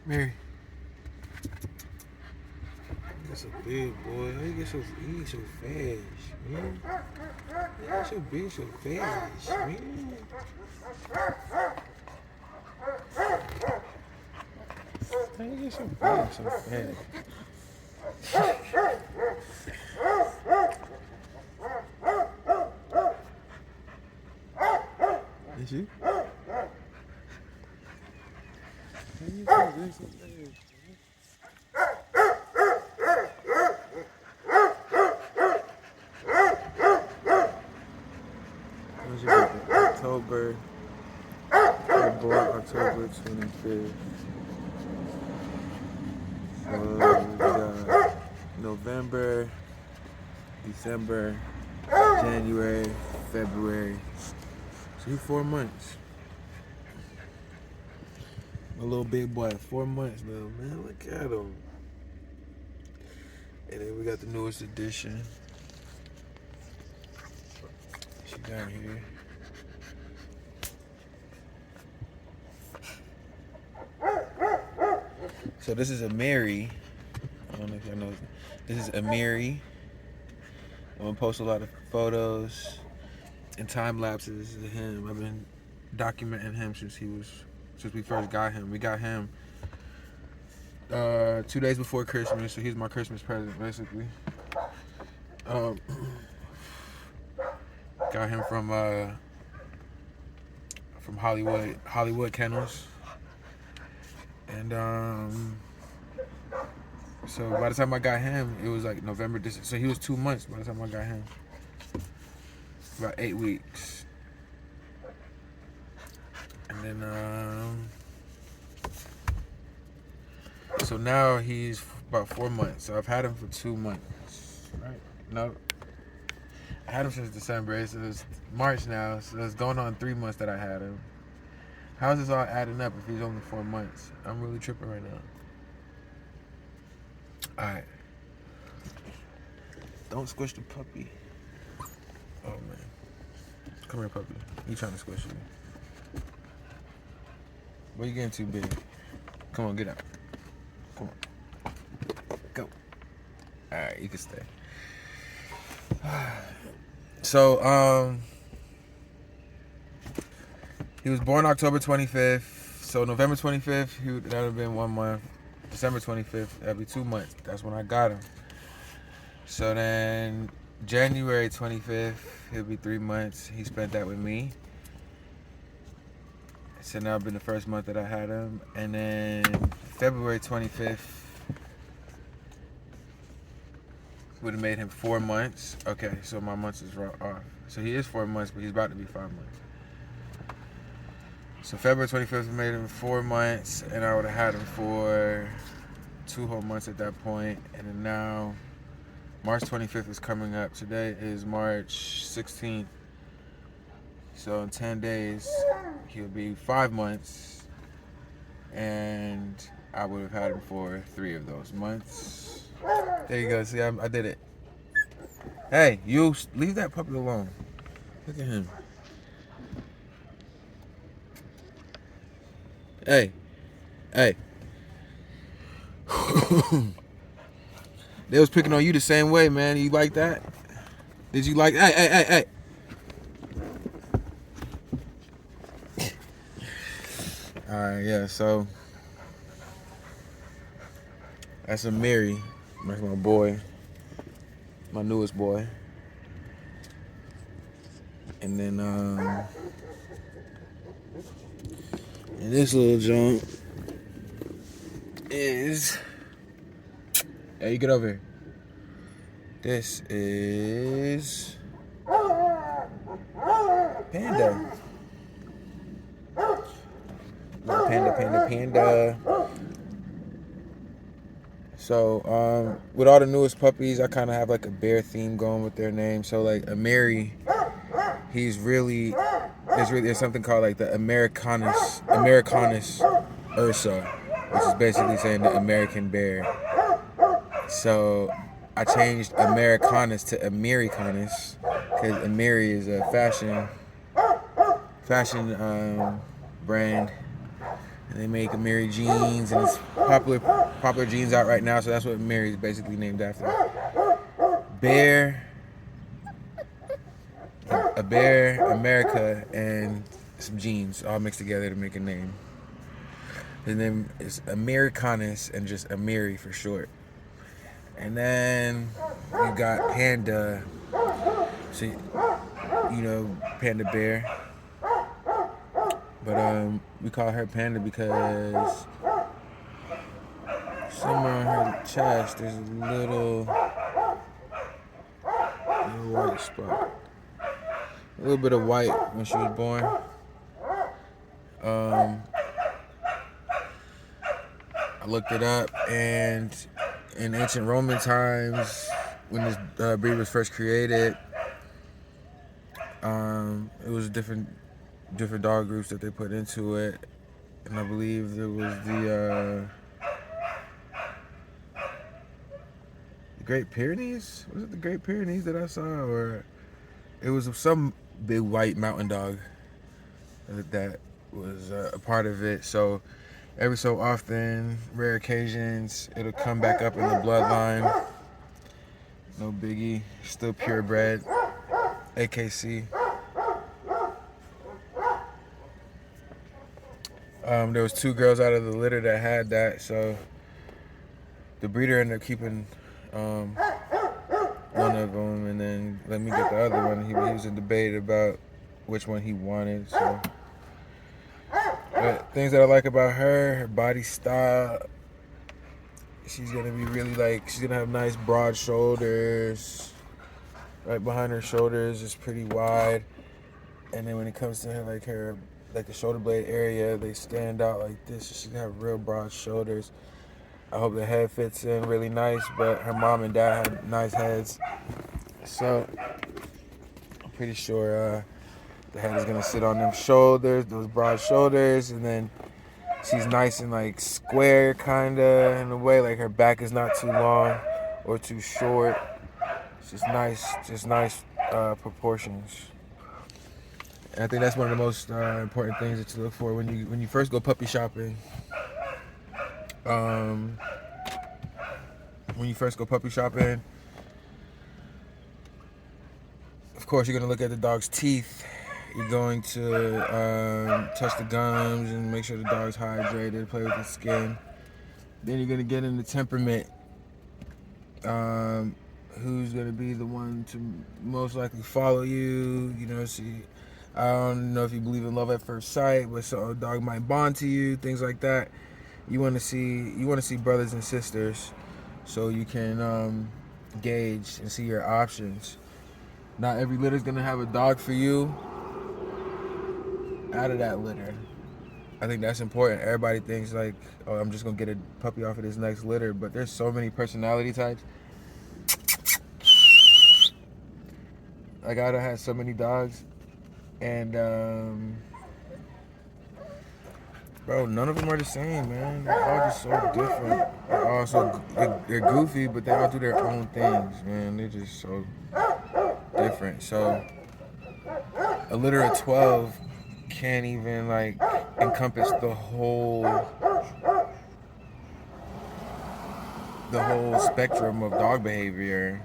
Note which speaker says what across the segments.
Speaker 1: Mary. That's a big boy. How you get so eat so fast, man? How you so big so fast, man? How you get so big so fast? Is you? How you so big so fast? When's your birthday? October. You're born October 25th. So we got November, December, January, February. So you 4 months. My little big boy, 4 months now, man. Look at him. And then we got the newest edition. She got here. So this is a Mary. I don't know if y'all know. This is a Mary. I'm gonna post a lot of photos and time lapses of him. I've been documenting him since we first got him. We got him 2 days before Christmas, so he's my Christmas present basically. Got him from Hollywood Kennels, and so by the time I got him, it was like November. So he was 2 months by the time I got him. About 8 weeks, and then so now he's about 4 months. So I've had him for 2 months, right? No, I had him since December. So it's March now. So it's going on 3 months that I had him. How's this all adding up if he's only 4 months? I'm really tripping right now. Alright. Don't squish the puppy. Oh man. Come here, puppy. He trying to squish you. Where you getting too big? Come on, get out. Come on. Go. Alright, you can stay. So, he was born October 25th. So November 25th, that would have been 1 month. December 25th, that'd be 2 months. That's when I got him. So then January 25th, he'll be 3 months. He spent that with me. So now it's been the first month that I had him. And then February 25th would have made him 4 months. Okay, so my months is off. So he is 4 months, but he's about to be 5 months. So February 25th made him 4 months, and I would have had him for 2 whole months at that point. And then now, March 25th is coming up. Today is March 16th. So in 10 days, he'll be 5 months, and I would have had him for 3 of those months. There you go. See, I did it. Hey, you leave that puppy alone. Look at him. Hey. They was picking on you the same way, man. You like that? Did you like? Hey. All right, yeah. So that's a Mary. That's my boy, my newest boy. And then and this little junk is. Hey, you get over here. This is Panda. Panda. So, with all the newest puppies, I kind of have like a bear theme going with their name. So, like a Mary, there's something called like the Americanus Ursa, which is basically saying the American bear. So I changed Americanus to Americanus because Ameri is a fashion brand, And they make Amiri jeans, and it's popular jeans out right now, so that's what Amiri is basically named after. Bear, a bear, America, and some jeans all mixed together to make a name. His name is Americanus, and just Amiri for short. And then you got Panda, so you know Panda Bear, but we call her Panda because somewhere on her chest there's a little white spot, a little bit of white when she was born. I looked it up, and in ancient Roman times, when this breed was first created, it was different dog groups that they put into it, and I believe it was the Great Pyrenees. Was it the Great Pyrenees that I saw, or it was some big white mountain dog that was a part of it? So every so often, rare occasions, it'll come back up in the bloodline. No biggie, still purebred, AKC. There was 2 girls out of the litter that had that, so the breeder ended up keeping one of them, and then let me get the other one. He was in debate about which one he wanted. So, but things that I like about her body style. She's gonna be really she's gonna have nice broad shoulders. Right behind her shoulders is pretty wide, and then when it comes to her the shoulder blade area, they stand out like this. She's gonna have real broad shoulders. I hope the head fits in really nice, but her mom and dad had nice heads, so I'm pretty sure the head is gonna sit on them shoulders, those broad shoulders, and then she's nice and square kinda in a way, her back is not too long or too short. It's just nice proportions. And I think that's one of the most important things to look for when you first go puppy shopping. When you first go puppy shopping, of course you're gonna look at the dog's teeth. You're going to touch the gums and make sure the dog's hydrated, play with the skin. Then you're gonna get into temperament. Who's gonna be the one to most likely follow you? I don't know if you believe in love at first sight, but so a dog might bond to you, things like that. You want to see brothers and sisters, so you can gauge and see your options. Not every litter is gonna have a dog for you out of that litter. I think that's important. Everybody thinks oh, I'm just gonna get a puppy off of this next litter, but there's so many personality types. I done had so many dogs, and bro, none of them are the same, man. They're all just so different. They're goofy, but they all do their own things, man. They're just so different. So a litter of 12 can't even encompass the whole spectrum of dog behavior.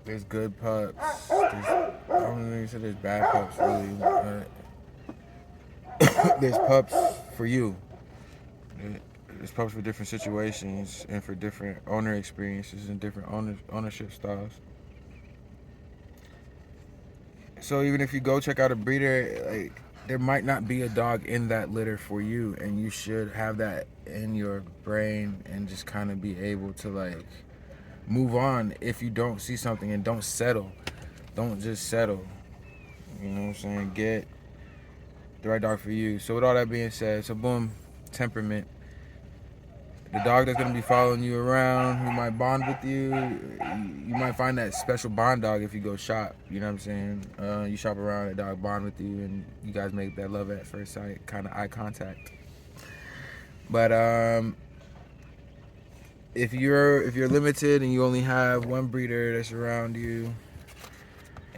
Speaker 1: There's good pups. I don't even say there's bad pups, really. There's pups for you. There's pups for different situations and for different owner experiences and different ownership styles. So even if you go check out a breeder, there might not be a dog in that litter for you, and you should have that in your brain and just kind of be able to move on if you don't see something, and don't settle. Don't just settle. You know what I'm saying? Get the right dog for you. So with all that being said, so boom, temperament. The dog that's going to be following you around, who might bond with you, you might find that special bond dog if you go shop. You know what I'm saying? You shop around, a dog bond with you, and you guys make that love at first sight kind of eye contact. But if you're limited and you only have one breeder that's around you,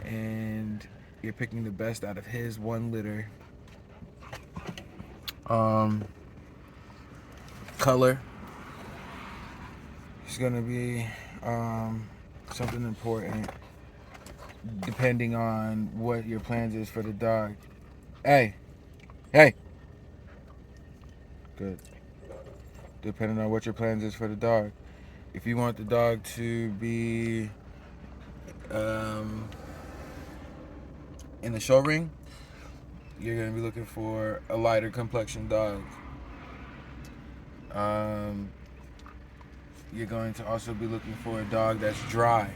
Speaker 1: and you're picking the best out of his one litter, Color is going to be something important depending on what your plans is for the dog. Hey. Good. Depending on what your plans is for the dog. If you want the dog to be in the show ring, you're going to be looking for a lighter complexion dog. You're going to also be looking for a dog that's dry.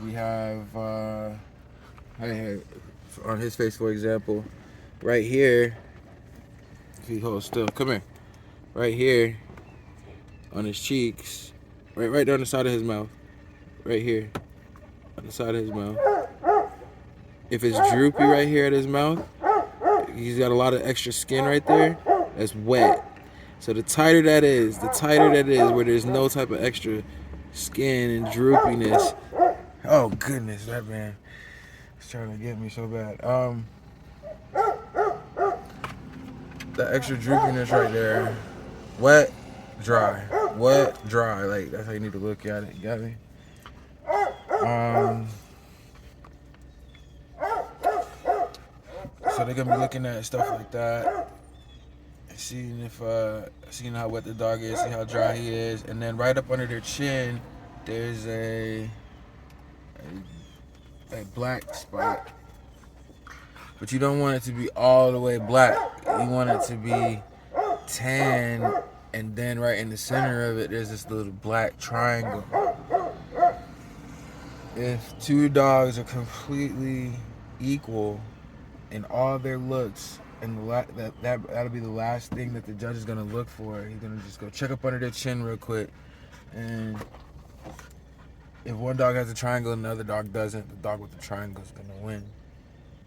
Speaker 1: We have, on his face, for example, right here, if he holds still, come here, right here, on his cheeks, right down the side of his mouth, right here, on the side of his mouth. If it's droopy right here at his mouth, he's got a lot of extra skin right there, that's wet. So the tighter that is where there's no type of extra skin and droopiness. Oh goodness, that man is trying to get me so bad. The extra droopiness right there, wet, dry, like that's how you need to look at it. You got me? So they're gonna be looking at stuff like that, seeing how wet the dog is, see how dry he is, and then right up under their chin, there's a black spot. But you don't want it to be all the way black. You want it to be tan, and then right in the center of it, there's this little black triangle. If two dogs are completely equal in all their looks, and that'll be the last thing that the judge is gonna look for. He's gonna just go check up under their chin real quick, and if one dog has a triangle and the other dog doesn't, the dog with the triangle is gonna win.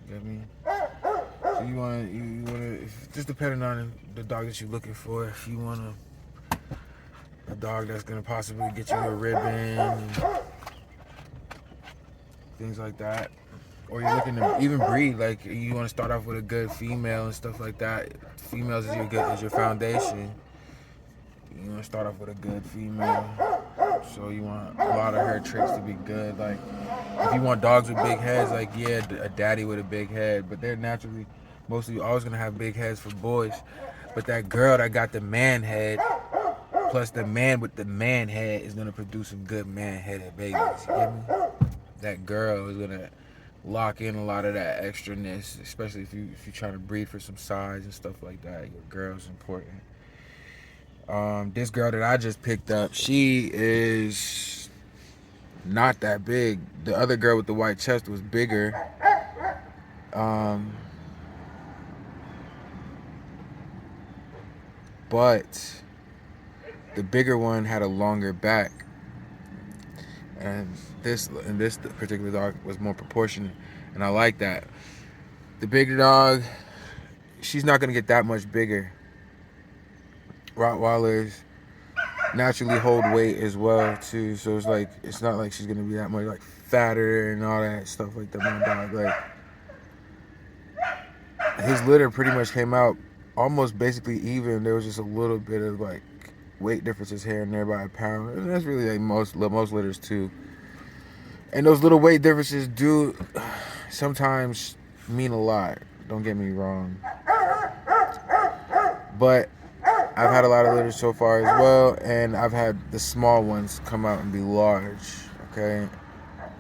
Speaker 1: You get me? So you wanna, just depending on the dog that you're looking for. If you want a dog that's gonna possibly get you a ribbon, and things like that. Or you're looking to even breed, like you want to start off with a good female and stuff like that. Females is your foundation. You want to start off with a good female, so you want a lot of her traits to be good. Like if you want dogs with big heads, like yeah, a daddy with a big head, but they're naturally mostly always gonna have big heads for boys. But that girl that got the man head, plus the man with the man head, is gonna produce some good man-headed babies. You get me? That girl is gonna lock in a lot of that extraness, especially if you're trying to breed for some size and stuff like that. Your girl's important. This girl that I just picked up, she is not that big. The other girl with the white chest was bigger. But the bigger one had a longer back. And this particular dog was more proportionate, and I like that. The bigger dog, she's not gonna get that much bigger. Rottweilers naturally hold weight as well too, so it's not like she's gonna be that much like fatter and all that stuff like that. My dog, like his litter pretty much came out almost basically even. There was just a little bit of like weight differences here and there by a pound. And that's really like most litters too. And those little weight differences do sometimes mean a lot. Don't get me wrong. But I've had a lot of litters so far as well, and I've had the small ones come out and be large, okay?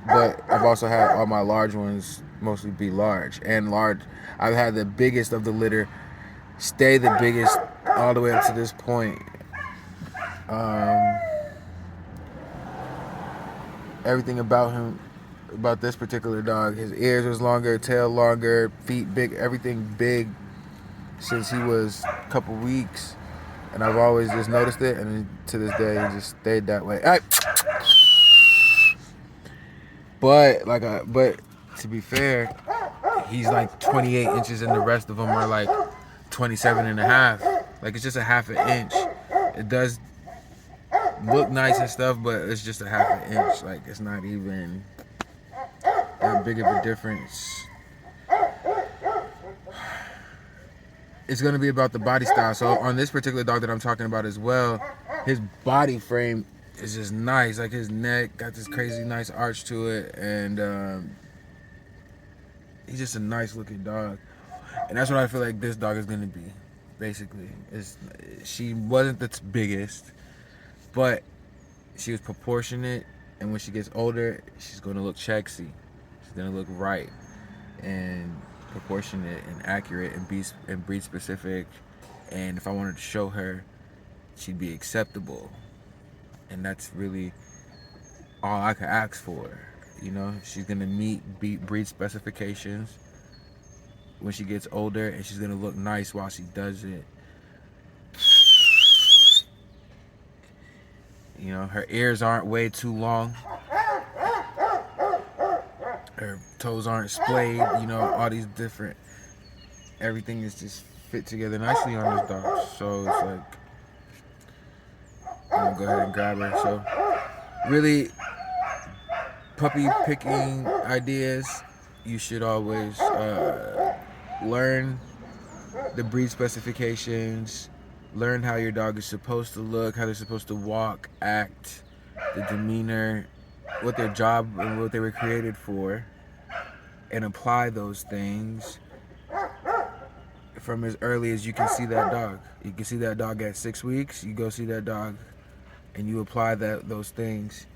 Speaker 1: But I've also had all my large ones mostly be large. And large, I've had the biggest of the litter stay the biggest all the way up to this point. Everything about him, about this particular dog, his ears was longer, tail longer, feet big, everything big since he was a couple weeks, and I've always just noticed it, and to this day he just stayed that way. But to be fair, he's like 28 inches and the rest of them are like 27 and a half. Like it's just a half an inch. It does look nice and stuff, but it's just a half an inch. Like it's not even that big of a difference. it's going to be about the body style. So on this particular dog that I'm talking about as well, his body frame is just nice. Like his neck got this crazy nice arch to it, and he's just a nice looking dog. And that's what I feel like this dog is going to be. Basically, she wasn't the biggest, but she was proportionate. And when she gets older, she's going to look sexy. She's going to look right and proportionate and accurate and breed specific. And if I wanted to show her, she'd be acceptable. And that's really all I could ask for. You know, she's gonna meet breed specifications when she gets older, and she's gonna look nice while she does it. You know, her ears aren't way too long. Her toes aren't splayed. You know, all these different. Everything is just fit together nicely on this dog. So it's like, I'm gonna go ahead and grab her. So really, puppy picking ideas, you should always learn the breed specifications, learn how your dog is supposed to look, how they're supposed to walk, act, the demeanor, what their job and what they were created for, and apply those things from as early as you can see that dog. You can see that dog at 6 weeks, you go see that dog and you apply those things.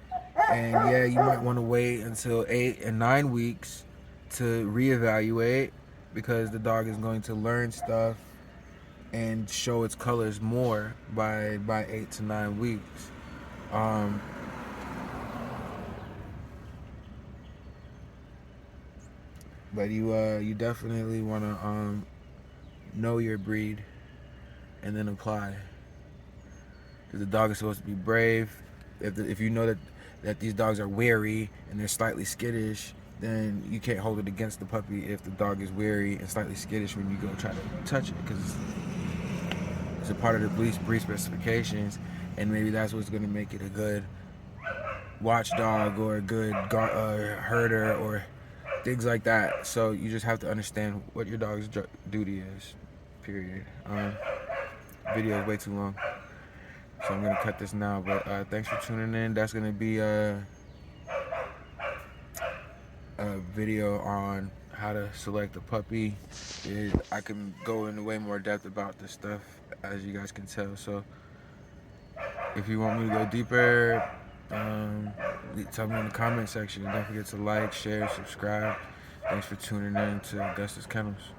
Speaker 1: And yeah, you might want to wait until 8 and 9 weeks to reevaluate, because the dog is going to learn stuff and show its colors more by 8 to 9 weeks. But you definitely want to know your breed and then apply. Because the dog is supposed to be brave. If you know that these dogs are wary and they're slightly skittish, then you can't hold it against the puppy if the dog is wary and slightly skittish when you go try to touch it, because it's a part of the breed specifications, and maybe that's what's going to make it a good watchdog or a good herder or things like that. So you just have to understand what your dog's duty is, period. Video is way too long, so I'm going to cut this now, but thanks for tuning in. That's going to be a video on how to select a puppy. I can go into way more depth about this stuff, as you guys can tell. So if you want me to go deeper, tell me in the comment section. Don't forget to like, share, subscribe. Thanks for tuning in to Augustus Kennels.